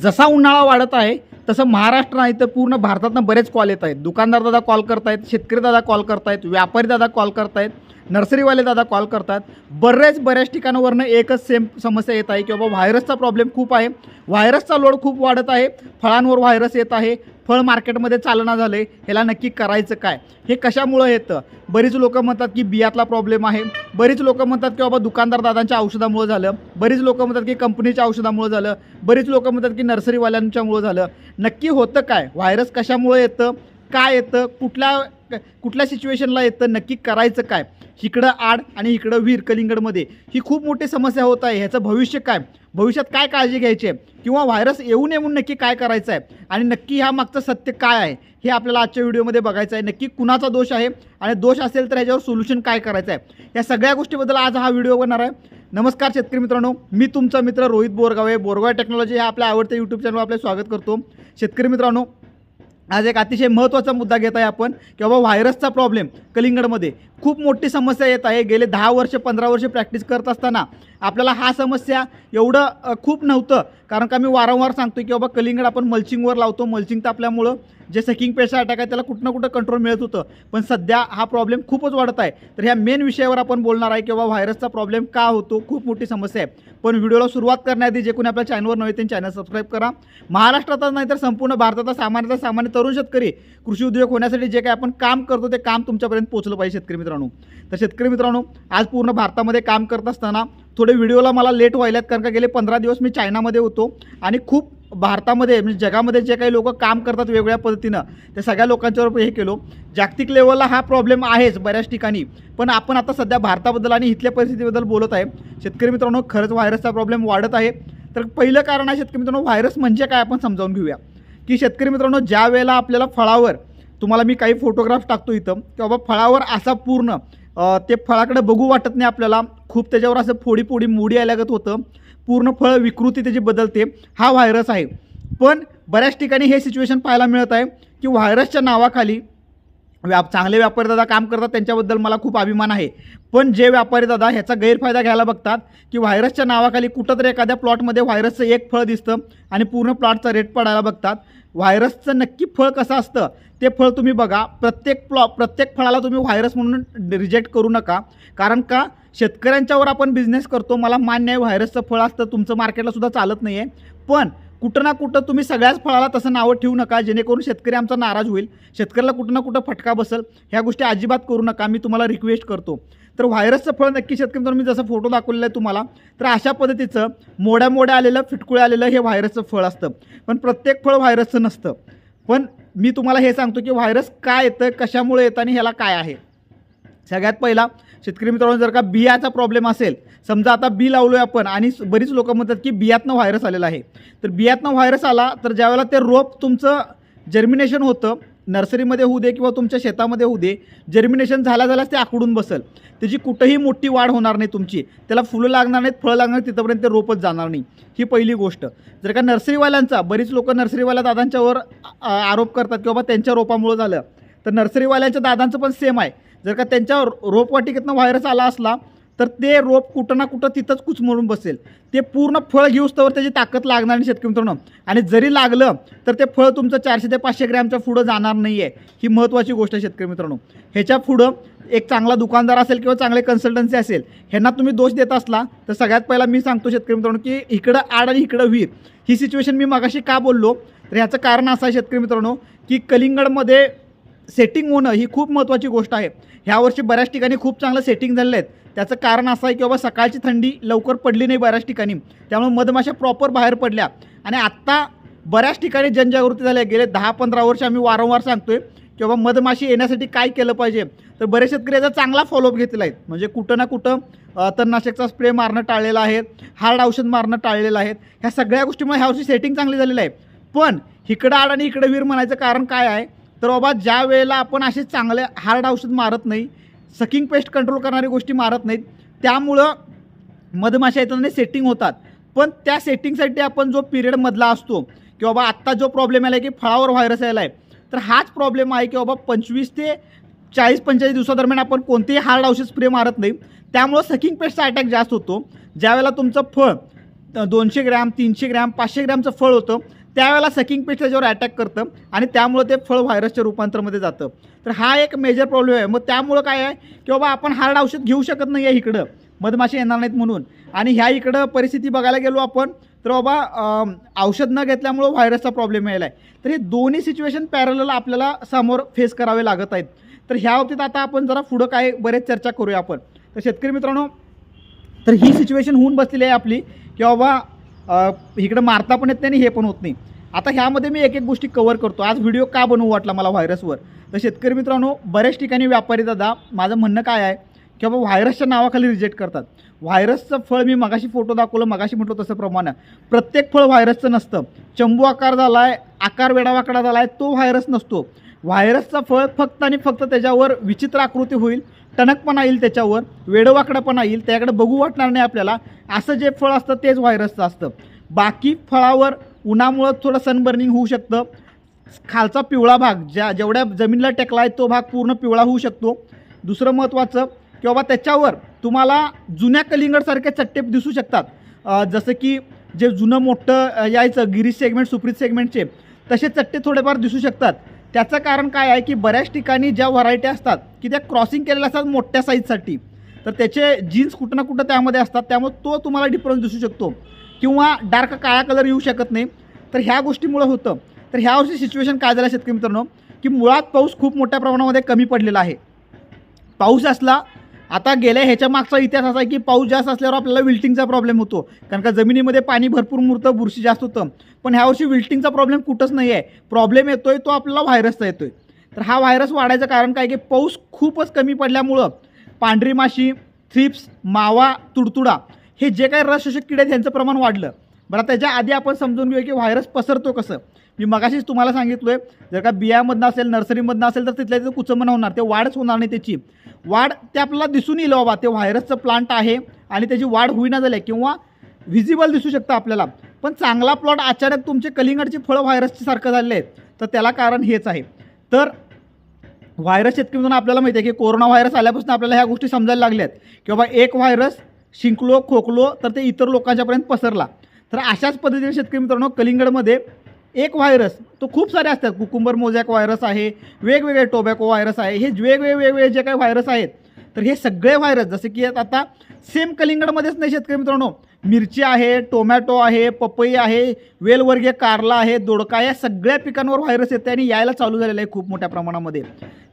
जसा उन्हाळा वाढत आहे तसं महाराष्ट्र नाही तर पूर्ण भारतातनं बरेच कॉल येत आहेत. दुकानदार दादा कॉल करतायत, शेतकरी दादा कॉल करतायत, व्यापारी दादा कॉल करतायत, नर्सरीवाले दादा कॉल करतात. बऱ्याच ठिकाणावरनं एकच सेम समस्या येत आहे की बाबा व्हायरसचा प्रॉब्लेम खूप आहे, व्हायरसचा लोड खूप वाढत आहे, फळांवर व्हायरस येत आहे, फळ मार्केटमध्ये चालना झालं आहे, ह्याला नक्की करायचं काय, हे कशामुळं येतं. बरीच लोकं म्हणतात की बियातला प्रॉब्लेम आहे, बरीच लोकं म्हणतात की बाबा दुकानदार दादांच्या औषधामुळं झालं, बरीच लोकं म्हणतात की कंपनीच्या औषधामुळं झालं, बरीच लोकं म्हणतात की नर्सरीवाल्यांच्यामुळं झालं. नक्की होतं काय, व्हायरस कशामुळं येतं, काय येतं, कुठल्या सिच्युएशनला येतं, नक्की करायचं काय. इकडं आड आणि इकडं विहीर कलिंगडमध्ये ही खूप मोठी समस्या होत आहे. ह्याचं भविष्य काय, भविष्यात काय काळजी घ्यायची आहे, किंवा व्हायरस येऊ नये म्हणून नक्की काय करायचं आहे, आणि नक्की ह्या मागचं सत्य काय आहे हे आपल्याला आजच्या व्हिडिओमध्ये बघायचं आहे. नक्की कुणाचा दोष आहे आणि दोष असेल तर ह्याच्यावर सोल्युशन काय करायचं आहे, या सगळ्या गोष्टीबद्दल आज हा व्हिडिओ बनणार आहे. नमस्कार शेतकरी मित्रांनो, मी तुमचा मित्र रोहित बोरगावे. बोरगावे टेक्नॉलॉजी ह्या आपल्या आवडत्या यूट्यूब चॅनलवर आपले स्वागत करतो. शेतकरी मित्रांनो, आज एक अतिशय महत्त्वाचा मुद्दा घेत आहे आपण की बाबा व्हायरसचा प्रॉब्लेम कलिंगडमध्ये खूप मोठी समस्या येत आहे. गेले 10 वर्ष 15 वर्ष प्रॅक्टिस करत असताना आपल्याला हा समस्या एवढं खूप नव्हतं, कारण का मी वारंवार सांगतो की बाबा कलिंगड आपण मल्चिंगवर लावतो. मल्चिंग तर आपल्यामुळं जे सकिंग पेस्टचा अटॅक आहे त्याला कुठं ना कुठं कंट्रोल मिळत होतं, पण सध्या हा प्रॉब्लेम खूपच वाढत आहे. तर ह्या मेन विषयावर आपण बोलणार आहे की बाबा व्हायरसचा प्रॉब्लेम का होतो, खूप मोठी समस्या आहे. पण व्हिडिओला सुरुवात करण्याआधी जे कोणी आपल्या चॅनलवर नव्हे त्यांनी चॅनल सबस्क्राईब करा. महाराष्ट्रातच नाही तर संपूर्ण भारताचा सामान्य तरुण शेतकरी कृषी उद्योग होण्यासाठी जे काही आपण काम करतो ते काम तुमच्यापर्यंत पोहोचलं पाहिजे. शेतकरी मित्रांनो, तर शेतकरी मित्रांनो, आज पूर्ण भारतामध्ये काम करत असताना थोडे व्हिडिओला मला लेट व्हायलात, कारण का गेले 15 दिवस मी चायनामध्ये होतो आणि खूप भारतामध्ये म्हणजे जगामध्ये जे काही लोक काम करतात वेगवेगळ्या पद्धतीनं त्या सगळ्या लोकांच्यावर हे केलो. जागतिक लेवलला हा प्रॉब्लेम आहेच बऱ्याच ठिकाणी, पण आपण आता सध्या भारताबद्दल आणि इथल्या परिस्थितीबद्दल बोलत आहे. शेतकरी मित्रांनो, खरंच व्हायरसचा प्रॉब्लेम वाढत आहे. तर पहिलं कारण आहे शेतकरी मित्रांनो, व्हायरस म्हणजे काय आपण समजावून घेऊया. की शेतकरी मित्रांनो, ज्या वेळेला आपल्याला फळावर, तुम्हाला मी काही फोटोग्राफ टाकतो इथं की बाबा फळावर असा पूर्ण ते फळाकडे बघू वाटत नाही आपल्याला, खूप त्याच्यावर असं फोडी मोडी आल्यागत होतं, पूर्ण फळ विकृती त्याची बदलते, हा व्हायरस आहे. पण बऱ्याच ठिकाणी हे सिच्युएशन पाहायला मिळत आहे की व्हायरसच्या नावाखाली चांगले व्यापारी दादा काम करतात, त्यांच्याबद्दल मला खूप अभिमान आहे. पण जे व्यापारी दादा ह्याचा गैरफायदा घ्यायला बघतात की व्हायरसच्या नावाखाली कुठंतरी एखाद्या प्लॉटमध्ये व्हायरसचं एक फळ दिसतं आणि पूर्ण प्लॉटचा रेट पडायला बघतात. व्हायरसचं नक्की फळ कसं असतं ते फळ तुम्ही बघा. प्रत्येक फळाला तुम्ही व्हायरस म्हणून रिजेक्ट करू नका, कारण का शेतकऱ्यांच्यावर आपण बिझनेस करतो. मला मान्य आहे व्हायरसचं फळ असतं, तुमचं मार्केटला सुद्धा चालत नाही आहे, पण कुठं ना कुठं तुम्ही सगळ्याच फळाला तसं नावं ठेवू नका, जेणेकरून शेतकरी आमचा नाराज होईल, शेतकऱ्याला कुठं ना कुठं फटका बसेल. ह्या गोष्टी अजिबात करू नका, मी तुम्हाला रिक्वेस्ट करतो. तर व्हायरसचं फळ नक्की शेतकरी मित्रांनो, मी जसं फोटो दाखवलेला आहे तुम्हाला, तर अशा पद्धतीचं मोड्या आलेलं फिटकुळे आलेलं हे व्हायरसचं फळ असतं. पण प्रत्येक फळ व्हायरसचं नसतं. पण मी तुम्हाला हे सांगतो की व्हायरस काय येतं, कशामुळे येतं आणि ह्याला काय आहे. सगळ्यात पहिला शेतकरी मित्रांनो, जर का बियाचा प्रॉब्लेम असेल, समजा आता बी लावलो आहे आपण आणि बरीच लोकं म्हणतात की बियातनं व्हायरस आलेला आहे. तर बियातनं व्हायरस आला तर ज्यावेळेला ते रोप तुमचं जर्मिनेशन होतं, नर्सरीमध्ये होऊ दे किंवा तुमच्या शेतामध्ये होऊ दे, जर्मिनेशन झाल्याच ते आकडून बसेल, त्याची कुठंही मोठी वाढ होणार नाही तुमची, त्याला फुलं लागणार नाहीत, फळं लागणार, तिथंपर्यंत ते रोपच जाणार नाही. ही पहिली गोष्ट. जर का नर्सरीवाल्यांचा, बरीच लोकं नर्सरीवाल्या दादांच्यावर आरोप करतात की बाबा त्यांच्या रोपामुळं झालं, तर नर्सरीवाल्यांच्या दादांचं पण सेम आहे. जर का त्यांच्या रोपवाटिकेतनं व्हायरस आला असला तर ते रोप कुठं ना कुठं तिथंच कुचमरून बसेल, ते पूर्ण फळ घेऊस्तवर त्याची ताकद लागणार नाही शेतकरी मित्रांनो. आणि जरी लागलं तर ते फळ तुमचं 400 ते 500 ग्रॅमच्या पुढं जाणार नाही आहे. ही महत्त्वाची गोष्ट आहे शेतकरी मित्रांनो. ह्याच्या पुढं एक चांगला दुकानदार असेल किंवा चांगले कन्सल्टन्सी असेल, ह्यांना तुम्ही दोष देत असला तर सगळ्यात पहिला मी सांगतो शेतकरी मित्रांनो की इकडं आड आणि इकडं विहीर, ही सिच्युएशन मी मगाशी का बोललो, तर ह्याचं कारण असं आहे शेतकरी मित्रांनो की कलिंगडमध्ये सेटिंग होणं ही खूप महत्त्वाची गोष्ट आहे. ह्यावर्षी बऱ्याच ठिकाणी खूप चांगलं सेटिंग झालेलं आहे. त्याचं कारण असं आहे की बाबा सकाळची थंडी लवकर पडली नाही बऱ्याच ठिकाणी, त्यामुळे मधमाशा प्रॉपर बाहेर पडल्या. आणि आत्ता बऱ्याच ठिकाणी जनजागृती झाली आहे. गेले 10-15 वर्ष आम्ही वारंवार सांगतोय की बाबा मधमाशी येण्यासाठी काय केलं पाहिजे. तर बरेच शेतकरी याचा चांगला फॉलोअप घेतलेला आहे, म्हणजे कुठं ना कुठं तणनाशकचा स्प्रे मारणं टाळलेलं आहे, हार्ड औषध मारणं टाळलेलं आहे. ह्या सगळ्या गोष्टीमुळे ह्यावर्षी सेटिंग चांगली झालेलं आहे. पण इकडं आड आणि इकडं वीर म्हणायचं कारण काय आहे, तर बाबा ज्या वेळेला आपण असे चांगले हार्ड औषध मारत नाही, सकिंग पेस्ट कंट्रोल करणारी गोष्टी मारत नाहीत, त्यामुळं मधमाशा येताना सेटिंग होतात. पण त्या सेटिंगसाठी आपण जो पिरियड मधला असतो की बाबा आत्ता जो प्रॉब्लेम आला आहे की फळावर व्हायरस यायला आहे, तर हाच प्रॉब्लेम आहे की बाबा 25 ते 40-45 दिवसादरम्यान आपण कोणतेही हार्ड औषध स्प्रे मारत नाही, त्यामुळं सकिंग पेस्टचा अटॅक जास्त होतो. ज्यावेळेला तुमचं फळ 200 ग्रॅम 300 ग्रॅम 500 ग्रॅमचं फळ होतं, त्यावेळेला सकिंग पेस्ट त्याच्यावर अटॅक करतं आणि त्यामुळे ते फळ व्हायरसच्या रूपांतरमध्ये जातं. तर हा एक मेजर प्रॉब्लेम आहे. मग त्यामुळं काय आहे की बाबा आपण हार्ड औषध घेऊ शकत नाही आहे इकडं, मधमाशी येणार नाहीत म्हणून. आणि ह्या इकडं परिस्थिती बघायला गेलो आपण तर बाबा औषध न घेतल्यामुळं व्हायरसचा प्रॉब्लेम यायला आहे. तर हे दोन्ही सिच्युएशन पॅरलल आपल्याला समोर फेस करावे लागत आहेत. तर ह्या बाबतीत आता आपण जरा पुढं काय बरेच चर्चा करूया आपण. तर शेतकरी मित्रांनो, तर ही सिच्युएशन होऊन बसलेली आहे आपली की बाबा इकडं मारता पण येत नाही आणि हे पण होत नाही. आता ह्यामध्ये मी एक एक गोष्टी कव्हर करतो. आज व्हिडिओ का बनवू वाटला मला व्हायरसवर, तर शेतकरी मित्रांनो, बऱ्याच ठिकाणी व्यापारी दादा माझं म्हणणं काय आहे की बाबा व्हायरसच्या नावाखाली रिजेक्ट करतात. व्हायरसचं फळ मी मगाशी फोटो दाखवलं, मगाशी म्हटलं तसं प्रमाणे प्रत्येक फळ व्हायरसचं नसतं. चंबू आकार झाला आहे, आकार वेडावाकडा झाला आहे, तो व्हायरस नसतो. व्हायरसचा फळ फक्त आणि फक्त त्याच्यावर विचित्र आकृती होईल, टणकपणा येईल, त्याच्यावर वेडवाकडापणा येईल, त्याकडे बघू वाटणार नाही आपल्याला. असं जे फळ असतं तेच व्हायरसचं असतं. बाकी फळावर उन्हामुळं थोडं सनबर्निंग होऊ शकतं, खालचा पिवळा भाग जेवढ्या जमिनीला टेकला आहे तो भाग पूर्ण पिवळा होऊ शकतो. दुसरं महत्त्वाचं की बाबा त्याच्यावर तुम्हाला जुन्या कलिंगडसारखे चट्टे दिसू शकतात. जसं की जे जुनं मोठं यायचं गिरीश सेगमेंट सुप्रीत सेगमेंटचे तसे चट्टे थोडेफार दिसू शकतात. त्याचं कारण काय आहे की बऱ्याच ठिकाणी ज्या व्हरायटी असतात की त्या क्रॉसिंग केलेल्या असतात मोठ्या साईजसाठी, तर त्याचे जीन्स कुठं ना कुठं त्यामध्ये असतात, त्यामुळे तो तुम्हाला डिफरन्स दिसू शकतो किंवा डार्क काळा कलर येऊ शकत नाही. तर ह्या गोष्टीमुळं होतं. तर ह्या वर्षी सिच्युएशन काय झालं शेतकरी मित्रांनो की मुळात पाऊस खूप मोठ्या प्रमाणामध्ये कमी पडलेला आहे. पाऊस असला, आता गेल्या ह्याच्या मागचा इतिहास असा आहे की पाऊस जास्त असल्यावर आपल्याला विल्टिंगचा प्रॉब्लेम होतो, कारण का जमिनीमध्ये पाणी भरपूर मुरतं, बुरशी जास्त होतं. पण ह्यावर्षी विल्टिंगचा प्रॉब्लेम कुठंच नाही आहे. प्रॉब्लेम येतोय तो आपल्याला व्हायरसचा येतोय. तर हा व्हायरस वाढायचं कारण काय की पाऊस खूपच कमी पडल्यामुळं पांढरी माशी, थ्रिप्स, मावा, तुडतुडा हे जे काही रस शोषक किडे आहेत ह्यांचं प्रमाण वाढलं. बरं, त्याच्या आधी आपण समजून घेऊया की व्हायरस पसरतो कसं. मी मगाशीच तुम्हाला सांगितलं आहे, जर का बियामधनं असेल, नर्सरीमधनं असेल तर तिथल्या तिथं कुचंबन होणार, ते वाढच होणार नाही. त्याची वाढ ते आपल्याला दिसून येईल बाबा ते व्हायरसचं प्लांट आहे आणि त्याची वाढ होईना झाली किंवा व्हिजिबल दिसू शकतं आपल्याला. पण चांगला प्लॉट अचानक तुमचे कलिंगडची फळं व्हायरसची सारखं झालेले आहेत, तर त्याला कारण हेच आहे. तर व्हायरस शेतकरी आपल्याला माहिती आहे की कोरोना व्हायरस आल्यापासून आपल्याला ह्या गोष्टी समजायला लागल्यात की बाबा एक व्हायरस शिंकलो, खोकलो तर ते इतर लोकांच्यापर्यंत पसरला. तर अशाच पद्धतीने शेतकरी मित्रांनो कलिंगडमध्ये एक व्हायरस तो खूप सारे असतात. कुकुंबर मोझॅक व्हायरस आहे, वेगवेगळे टोबॅको व्हायरस आहे, हे वेगवेगळे जे काही व्हायरस आहेत, तर हे सगळे व्हायरस जसे की आता सेम कलिंगडमध्येच नाही शेतकरी मित्रांनो, मिरची आहे, टोमॅटो आहे, पपई आहे, वेलवर्गीय कारला आहे, दोडका, या सगळ्या पिकांवर व्हायरस येते आणि यायला चालू झालेलं आहे खूप मोठ्या प्रमाणामध्ये.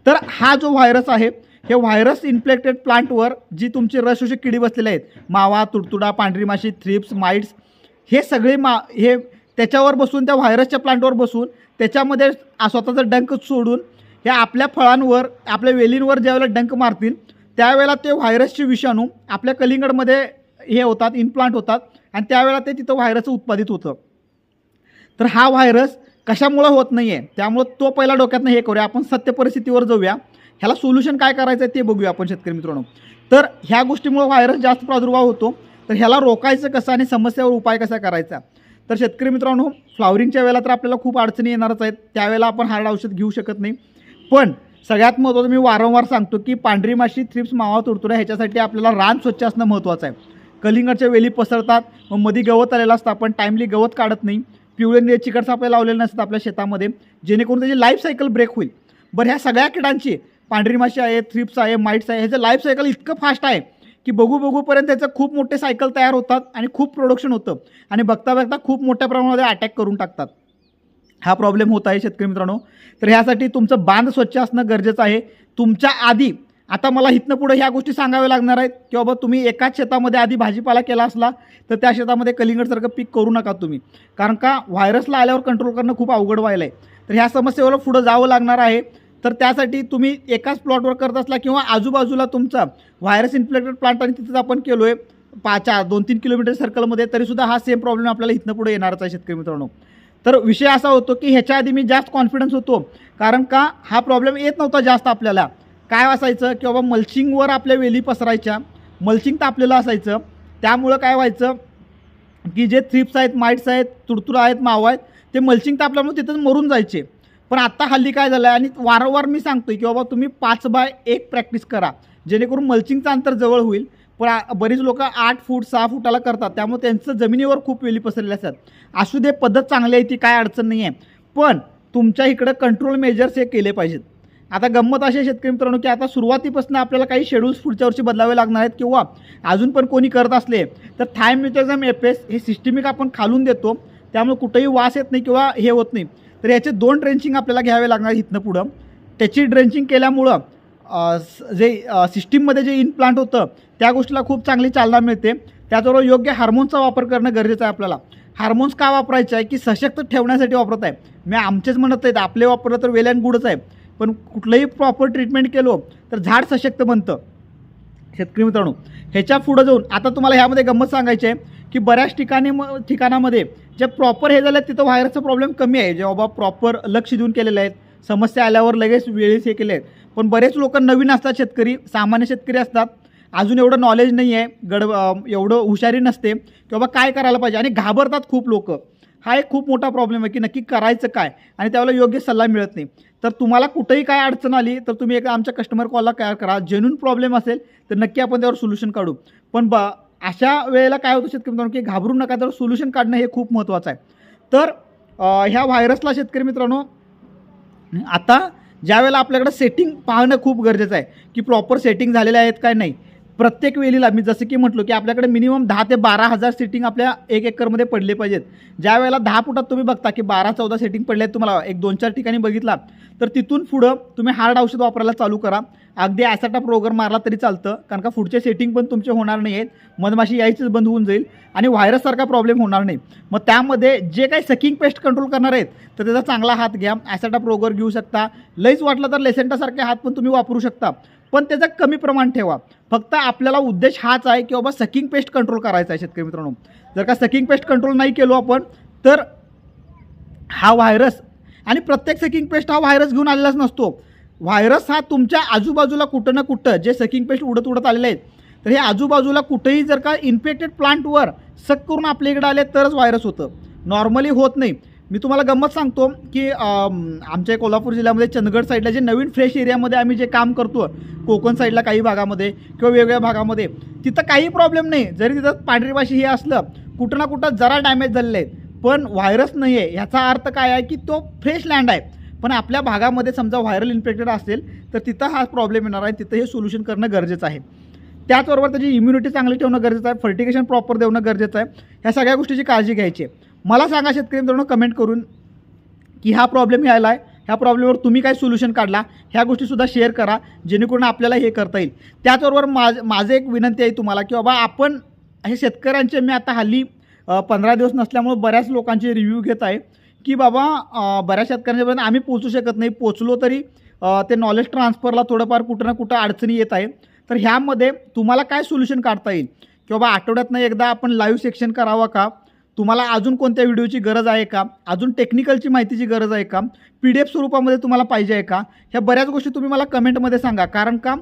तर हा जो व्हायरस आहे हे व्हायरस इन्फ्लेक्टेड प्लांटवर जी तुमची रसशोषक किडी बसलेले आहेत, मावा, तुडतुडा, पांढरी माशी, थ्रिप्स, माइट्स, हे सगळे हे त्याच्यावर बसून त्या व्हायरसच्या प्लांटवर बसून त्याच्यामध्ये स्वतःचा डंक सोडून हे आपल्या फळांवर, आपल्या वेलींवर ज्यावेळेला डंक मारतील त्यावेळेला ते व्हायरसचे विषाणू आपल्या कलिंगडमध्ये हे होतात, इम्प्लांट होतात आणि त्यावेळेला ते तिथं व्हायरसचं उत्पादित होतं. तर हा व्हायरस कशामुळं होत नाही आहे, त्यामुळं तो पहिला डोक्यातनं हे करूया. आपण सत्य परिस्थितीवर जाऊया, ह्याला सोल्युशन काय करायचं आहे ते बघूया आपण शेतकरी मित्रांनो. तर ह्या गोष्टीमुळे व्हायरस जास्त प्रादुर्भाव होतो. तर ह्याला रोखायचं कसं आणि समस्यावर उपाय कसा करायचा. तर शेतकरी मित्रांनो फ्लॉवरिंगच्या वेळेला तर आपल्याला खूप अडचणी येणारच आहेत, त्यावेळेला आपण हार्ड औषध घेऊ शकत नाही. पण सगळ्यात महत्त्वाचं मी वारंवार सांगतो की पांढरी माशी, थ्रिप्स, मावा, तुडतुडा ह्याच्यासाठी आपल्याला रान स्वच्छ असणं महत्त्वाचं आहे. कलिंगडच्या वेली पसरतात, मग मध्ये गवत आलेलं असतं, आपण टाईमली गवत काढत नाही, पिवळे चिकटसापळे लावलेले नसतात आपल्या शेतामध्ये, जेणेकरून त्याची लाईफ सायकल ब्रेक होईल. बरं, ह्या सगळ्या किडांची पांढरी माशी आहे, थ्रिप्स आहे, माइट्स आहे, ह्याचं लाईफ सायकल इतकं फास्ट आहे की बघूपर्यंत त्याचं खूप मोठे सायकल तयार होतात आणि खूप प्रोडक्शन होतं आणि बघता खूप मोठ्या प्रमाणामध्ये अटॅक करून टाकतात. हा प्रॉब्लेम होत आहे शेतकरी मित्रांनो. तर ह्यासाठी तुमचं बांध स्वच्छ असणं गरजेचं आहे. तुमच्या आधी आता मला इथनं पुढे ह्या गोष्टी सांगाव्या लागणार आहेत की बाबा तुम्ही एकाच शेतामध्ये आधी भाजीपाला केला असला तर त्या शेतामध्ये कलिंगडसारखं पीक करू नका तुम्ही, कारण का व्हायरसला आल्यावर कंट्रोल करणं खूप अवघड व्हायला आहे. तर ह्या समस्येवर पुढं जावं लागणार आहे. तर त्यासाठी तुम्ही एकाच प्लॉटवर करत असला किंवा आजूबाजूला तुमचा व्हायरस इन्फ्लेक्टेड प्लांट आणि तिथंच आपण केलो आहे 2-3 किलोमीटर सर्कलमध्ये, तरीसुद्धा हा सेम प्रॉब्लेम आपल्याला इथनं पुढे येणारच आहे शेतकरी मित्रांनो. तर विषय असा होतो की ह्याच्या आधी मी जास्त कॉन्फिडन्स होतो, कारण का हा प्रॉब्लेम येत नव्हता जास्त. आपल्याला काय असायचं की बाबा मल्चिंगवर आपल्या वेली पसरायच्या, मल्चिंग तापलेलं असायचं, त्यामुळं काय व्हायचं की जे थ्रिप्स आहेत, माइट्स आहेत, तुडतुडा आहेत, मावा आहेत, ते मल्चिंग तापल्यामुळे तिथंच मरून जायचे. पण आत्ता हल्ली काय झालं आहे आणि वारंवार मी सांगतोय की बाबा तुम्ही 5x1 प्रॅक्टिस करा, जेणेकरून मल्चिंगचं अंतर जवळ होईल. पण बरीच लोक 8 फूट 6 फुटाला करतात, त्यामुळे त्यांचं जमिनीवर खूप वेली पसरलेले असतात. असू दे, पद्धत चांगली आहे ती, काय अडचण नाही आहे, पण तुमच्या इकडं कंट्रोल मेजर्स हे केले पाहिजेत. आता गंमत अशी आहे शेतकरी मित्रांनो की आता सुरुवातीपासून आपल्याला काही शेड्यूल्स पुढच्या वर्षी बदलावे लागणार आहेत, किंवा अजून पण कोणी करत असले तर थायमिथोक्झाम एफएस हे सिस्टमिक आपण खालून देतो, त्यामुळे कुठेही वास येत नाही किंवा हे होत नाही. तर याचे 2 ड्रेंचिंग आपल्याला घ्यावे लागणार इथनं पुढं. त्याची ड्रेंचिंग केल्यामुळं जे सिस्टीममध्ये जे इनप्लांट होतं त्या गोष्टीला खूप चांगली चालना मिळते. त्याचबरोबर योग्य हार्मोन्सचा वापर करणं गरजेचं आहे आपल्याला. हार्मोन्स का वापरायचे आहे की सशक्त ठेवण्यासाठी वापरत आहे. मी आमचेच म्हणत नाहीत, आपले वापरलं तर वेल अँड गुडच आहे, पण कुठलंही प्रॉपर ट्रीटमेंट केलो तर झाड सशक्त बनतं. शेतकरी मित्रांनो, ह्याच्या पुढं जाऊन आता तुम्हाला ह्यामध्ये गंमत सांगायची आहे की बऱ्याच ठिकाणामध्ये जे प्रॉपर हे झालं तिथं व्हायरसचा प्रॉब्लेम कमी आहे, जे बाबा प्रॉपर लक्ष देऊन केलेले आहेत, समस्या आल्यावर लगेच वेळेस हे केले आहेत. पण बरेच लोक नवीन असतात, शेतकरी सामान्य शेतकरी असतात, अजून एवढं नॉलेज नाही आहे, एवढं हुशारी नसते की बाबा काय करायला पाहिजे, आणि घाबरतात खूप लोक. हा एक खूप मोठा प्रॉब्लेम आहे की नक्की करायचं काय, आणि त्यावेळेला योग्य सल्ला मिळत नाही. तर तुम्हाला कुठेही काय अडचण आली तर तुम्ही एकदा आमच्या कस्टमर कॉलला काय करा, जेन्युइन प्रॉब्लेम असेल तर नक्की आपण त्यावर सोल्युशन काढू. पण अशा वेळेला काय होतं शेतकरी मित्रांनो की घाबरू नका, तर सोल्युशन काढणं हे खूप महत्त्वाचं आहे. तर ह्या व्हायरसला शेतकरी मित्रांनो आता ज्या वेळेला आपल्याकडे सेटिंग पाहणं खूप गरजेचं आहे की प्रॉपर सेटिंग झालेले आहेत काय नाही. प्रत्येक वेलीला मी जसं की म्हटलो की आपल्याकडे मिनिमम 10 ते 12,000 सेटिंग आपल्या 1 एकरमध्ये पडले पाहिजेत. ज्या वेळेला 10 फुटात तुम्ही बघता की 12-14 सेटिंग पडले आहेत, तुम्हाला एक 2-4 ठिकाणी बघितला, तर तिथून पुढं तुम्ही हार्ड औषध वापरायला चालू करा. अगदी ॲसाटा प्रोगर मारला तरी चालतं, कारण का पुढचे सेटिंग पण तुमचे होणार नाही आहेत, मधमाशी यायचीच बंद होऊन जाईल आणि व्हायरससारखा प्रॉब्लेम होणार नाही. मग त्यामध्ये जे काही सकिंग पेस्ट कंट्रोल करणार आहेत तर त्याचा चांगला हात घ्या. ॲसाटा प्रोगर घेऊ शकता, लईच वाटलं तर लेसेंटासारखे हात पण तुम्ही वापरू शकता, पण त्याचं कमी प्रमाण ठेवा. फक्त आपल्याला उद्देश हाच आहे की बाबा सकिंग पेस्ट कंट्रोल करायचा आहे. शेतकरी मित्रांनो, जर का सकिंग पेस्ट कंट्रोल नाही केलो आपण तर हा व्हायरस, आणि प्रत्येक सकिंग पेस्ट हा व्हायरस घेऊन आलेलाच नसतो. व्हायरस हा तुमच्या आजूबाजूला कुठं ना कुठं जे सकिंग पेस्ट उडत आलेले आहेत, तर हे आजूबाजूला कुठेही जर का इन्फेक्टेड प्लांटवर सक करून आपल्या इकडे आले तरच व्हायरस होतं, नॉर्मली होत नाही. मी तुम्हाला गंमत सांगतो की आमच्या कोल्हापूर जिल्ह्यामध्ये चंदगड साईडला जे नवीन फ्रेश एरियामध्ये आम्ही जे काम करतो, कोकण साईडला काही भागामध्ये किंवा वेगवेगळ्या भागामध्ये, तिथं काही प्रॉब्लेम नाही. जरी तिथं पांढरी माशी हे असलं, कुठं ना कुठं जरा डॅमेज झालेले आहेत, पण व्हायरस नाही आहे. ह्याचा अर्थ काय आहे की तो फ्रेश लँड आहे. पण आपल्या भागामध्ये समजा व्हायरल इन्फेक्टेड असेल तर तिथं हा प्रॉब्लेम येणार आहे, तिथं हे सोल्युशन करणं गरजेचं आहे. त्याचबरोबर त्याची इम्युनिटी चांगली ठेवणं गरजेचं आहे, फर्टिगेशन प्रॉपर देणं गरजेचं आहे. ह्या सगळ्या गोष्टीची काळजी घ्यायची आहे. मला सांगा शेतकरी मित्रांनो कमेंट करून की हा प्रॉब्लेम यायला आहे, ह्या प्रॉब्लेमवर तुम्ही काय सोल्युशन काढला, ह्या गोष्टीसुद्धा शेअर करा, जेणेकरून आपल्याला हे करता येईल. त्याचबरोबर माझं एक विनंती आहे तुम्हाला की बाबा आपण हे शेतकऱ्यांचे, मी आता हल्ली 15 दिवस नसल्यामुळे बऱ्याच लोकांचे रिव्ह्यू घेत आहे की बाबा बऱ्याच शेतकऱ्यांच्यापर्यंत आम्ही पोचू शकत नाही, पोचलो तरी ते नॉलेज ट्रान्सफरला थोडंफार कुठं ना कुठं अडचणी येत आहे. तर ह्यामध्ये तुम्हाला काय सोल्युशन काढता येईल की बाबा आठवड्यातनं एकदा आपण लाईव्ह सेक्शन करावं का, तुम्हाला अजून कोणत्या व्हिडिओची गरज आहे का, अजून टेक्निकलची माहितीची गरज आहे का, PDF स्वरूपामध्ये तुम्हाला पाहिजे आहे का, ह्या बऱ्याच गोष्टी तुम्ही मला कमेंटमध्ये सांगा. कारण का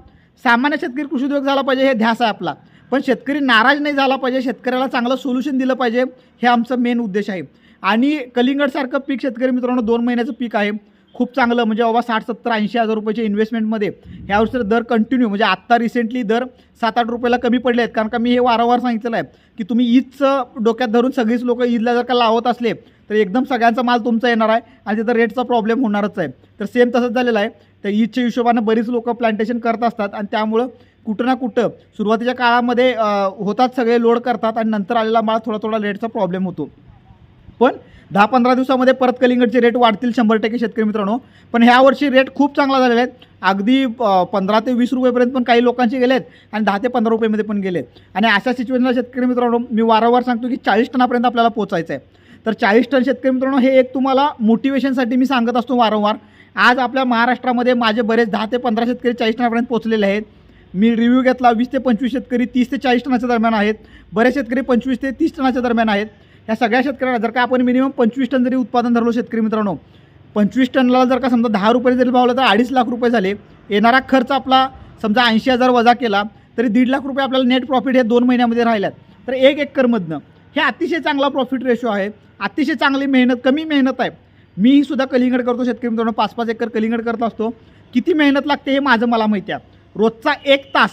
सामान्य शेतकरी कृषी उद्योग झाला पाहिजे हे ध्यास आहे आपला, पण शेतकरी नाराज नाही झाला पाहिजे, शेतकऱ्याला चांगलं सोल्युशन दिलं पाहिजे, हे आमचं मेन उद्देश आहे. आणि कलिंगडसारखं पीक शेतकरी मित्रांनो 2 महिन्याचं पीक आहे, खूप चांगलं, म्हणजे बाबा 60-70-80 हजार रुपयाच्या इन्व्हेस्टमेंटमध्ये ह्यावर्षी दर कंटिन्यू, म्हणजे आत्ता रिसेंटली दर 7-8 रुपयाला कमी पडले आहेत. कारण का मी हे वारंवार सांगितलेलं आहे की तुम्ही ईदचं डोक्यात धरून सगळीच लोक ईदला जर का लावत असले तर एकदम सगळ्यांचा माल तुमचा येणार आहे आणि तिथं रेटचा प्रॉब्लेम होणारच आहे. तर सेम तसंच झालेलं आहे. तर ईदच्या हिशोबानं बरीच लोक प्लांटेशन करत असतात आणि त्यामुळं कुठं ना कुठं सुरुवातीच्या काळामध्ये होतात, सगळे लोड करतात आणि नंतर आलेला माल थोडा रेटचा प्रॉब्लेम होतो. पण 10-15 दिवसामध्ये परत कलिंगडचे रेट वाढतील 100% शेतकरी मित्रांनो. पण ह्या वर्षी रेट खूप चांगला झालेला आहे, अगदी 15 ते 20 रुपयेपर्यंत पण काही लोकांचे गेलेत आणि 10 ते 15 रुपयेमध्ये पण गेलेत. आणि अशा सिच्युएशनला शेतकरी मित्रांनो मी वारंवार सांगतो की 40 टनापर्यंत आपल्याला पोचायचं आहे. तर 40 टन शेतकरी मित्रांनो हे एक तुम्हाला मोटिवेशनसाठी मी सांगत असतो वारंवार. आज आपल्या महाराष्ट्रामध्ये माझे बरेच 10 ते 15 शेतकरी 40 टनापर्यंत पोचलेले आहेत. मी रिव्ह्यू घेतला 20 ते 25 शेतकरी 30 ते 40 टनाच्या दरम्यान आहेत, बरेच शेतकरी 25 ते 30 टनाच्या दरम्यान आहेत. ह्या सगळ्या शेतकऱ्यांना जर का आपण मिनिमम 25 टन जरी उत्पादन धरलो शेतकरी मित्रांनो, 25 टनला जर का समजा 10 रुपये जरी भावलं तर 2.5 लाख रुपये झाले. येणारा खर्च आपला समजा 80,000 वजा केला तरी 1.5 लाख रुपये आपल्याला नेट प्रॉफिट हे 2 महिन्यामध्ये राहिल्यात. तर 1 एकरमधनं हे अतिशय चांगला प्रॉफिट रेशो आहे, अतिशय चांगली मेहनत, कमी मेहनत आहे. मी सुद्धा कलिंगड करतो शेतकरी मित्रांनो, 5-5 एकर कलिंगड करत असतो. किती मेहनत लागते हे मला माहिती आहे. रोजचा 1 तास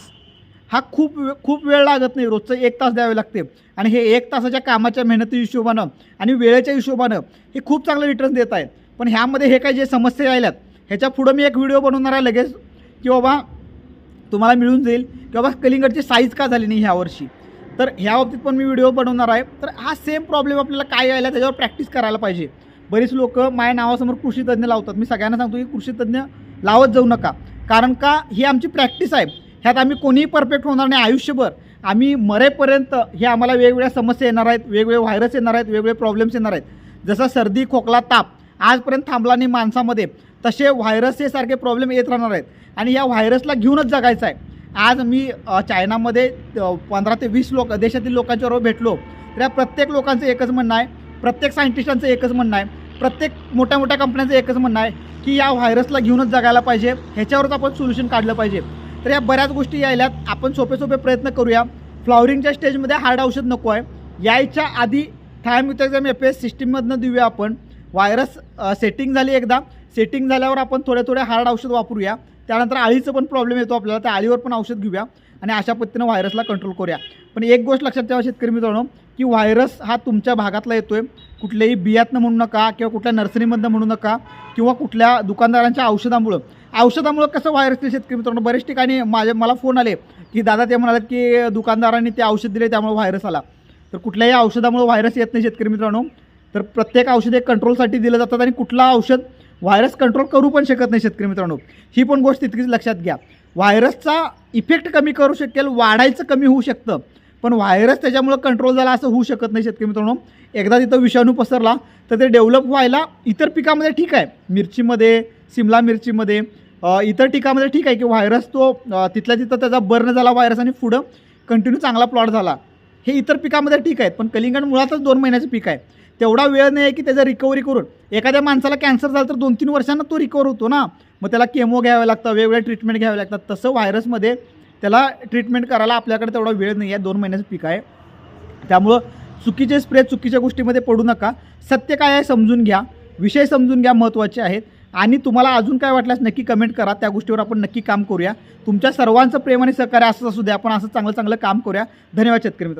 हा खूप वेळ लागत नाही, रोजचं 1 तास द्यावे लागते आणि हे 1 तासाच्या कामाच्या मेहनती हिशोबानं आणि वेळेच्या हिशोबानं हे खूप चांगलं रिटर्न देत आहेत. पण ह्यामध्ये हे काही जे समस्या आल्यात ह्याच्या पुढं मी एक व्हिडिओ बनवणार आहे लगेच, की बाबा तुम्हाला मिळून जाईल की बाबा कलिंगडची साईज का झाली नाही ह्या वर्षी. तर ह्या बाबतीत पण मी व्हिडिओ बनवणार आहे. तर हा सेम प्रॉब्लेम आपल्याला काय यायला त्याच्यावर प्रॅक्टिस करायला पाहिजे. बरीच लोक माझ्या नावासमोर कृषी तज्ज्ञ लावतात. मी सगळ्यांना सांगतो की कृषी तज्ज्ञ लावत जाऊ नका, कारण का ही आमची प्रॅक्टिस आहे. ह्यात आम्ही कोणीही परफेक्ट होणार नाही आयुष्यभर. आम्ही मरेपर्यंत हे आम्हाला वेगवेगळ्या समस्या येणार आहेत, वेगवेगळे व्हायरस येणार आहेत, वेगवेगळे प्रॉब्लेम्स येणार आहेत. जसं सर्दी, खोकला, ताप आजपर्यंत थांबला नाही माणसामध्ये, तसे व्हायरस हे सारखे प्रॉब्लेम येत राहणार आहेत आणि या व्हायरसला घेऊनच जगायचं आहे. आज मी चायनामध्ये 15 ते 20 देशातील लोकांच्याबरोबर भेटलो. तर या प्रत्येक लोकांचं एकच म्हणणं आहे, प्रत्येक सायंटिस्टांचं एकच म्हणणं आहे, प्रत्येक मोठ्या कंपन्यांचं एकच म्हणणं आहे की या व्हायरसला घेऊनच जगायला पाहिजे, ह्याच्यावरच आपण सोल्युशन काढलं पाहिजे. तर या बऱ्याच गोष्टी यायल्यात, आपण सोपे प्रयत्न करूया. फ्लॉवरिंगच्या स्टेजमध्ये हार्ड औषध नको आहे, यायच्या आधी थायमिथॉक्झॅम FS सिस्टीममधनं देऊया आपण. व्हायरस सेटिंग झाली, एकदा सेटिंग झाल्यावर आपण थोडे हार्ड औषध वापरूया. त्यानंतर आळीचं पण प्रॉब्लेम येतो आपल्याला, त्या आळीवर पण औषध घेऊया आणि अशा पद्धतीनं व्हायरसला कंट्रोल करूया. पण एक गोष्ट लक्षात ठेवा शेतकरी मित्रांनो, की व्हायरस हा तुमच्या भागातला येतो आहे, कुठल्याही बियातनं म्हणू नका किंवा कुठल्या नर्सरीमधनं म्हणू नका किंवा कुठल्या दुकानदारांच्या औषधामुळं कसं व्हायरस ते शेतकरी मित्रांनो बरेच ठिकाणी मला फोन आले की दादा ते म्हणाले की दुकानदारांनी ते औषध दिले त्यामुळे व्हायरस आला. तर कुठल्याही औषधामुळे व्हायरस येत नाही शेतकरी मित्रांनो. तर प्रत्येक औषध एक कंट्रोलसाठी दिलं जातात आणि कुठला औषध व्हायरस कंट्रोल करू पण शकत नाही शेतकरी मित्रांनो. ही पण गोष्ट तितकीच लक्षात घ्या. व्हायरसचा इफेक्ट कमी करू शकेल, वाढायचं कमी होऊ शकतं, पण व्हायरस त्याच्यामुळं कंट्रोल झाला असं होऊ शकत नाही शेतकरी मित्रांनो. एकदा तिथं विषाणू पसरला तर ते डेव्हलप व्हायला इतर पिकामध्ये ठीक आहे, मिरचीमध्ये, सिमला मिरचीमध्ये, इतर ठिकाणामध्ये ठीक आहे की व्हायरस तो तिथल्या तिथं त्याचा बर्न झाला व्हायरस आणि पुढं कंटिन्यू चांगला प्लॉट झाला. हे इतर पिकामध्ये ठीक आहेत, पण कलिंगड मुळातच 2 महिन्याचं पीक आहे. तेवढा वेळ नाही आहे की त्याचा रिकव्हरी करून. एखाद्या माणसाला कॅन्सर झाला तर 2-3 वर्षांना तो रिकवर होतो ना, मग त्याला केमो घ्यावं लागतं, वेगवेगळ्या ट्रीटमेंट घ्याव्या लागतात. तसं व्हायरसमध्ये त्याला ट्रीटमेंट करायला आपल्याकडे तेवढा वेळ नाही आहे, 2 महिन्याचं पीक आहे. त्यामुळं चुकीचे स्प्रे, चुकीच्या गोष्टीमध्ये पडू नका. सत्य काय आहे समजून घ्या, विषय समजून घ्या, महत्त्वाचे आहेत. आणि तुम्हाला अजून काय वाटल्यास नक्की कमेंट करा, त्या गोष्टीवर आपण नक्की काम करूया. तुमच्या सर्वांचं प्रेम आणि सहकार्य असंच असू द्या, आपण असं चांगलं काम करूया. धन्यवाद शेतकरी मित्र.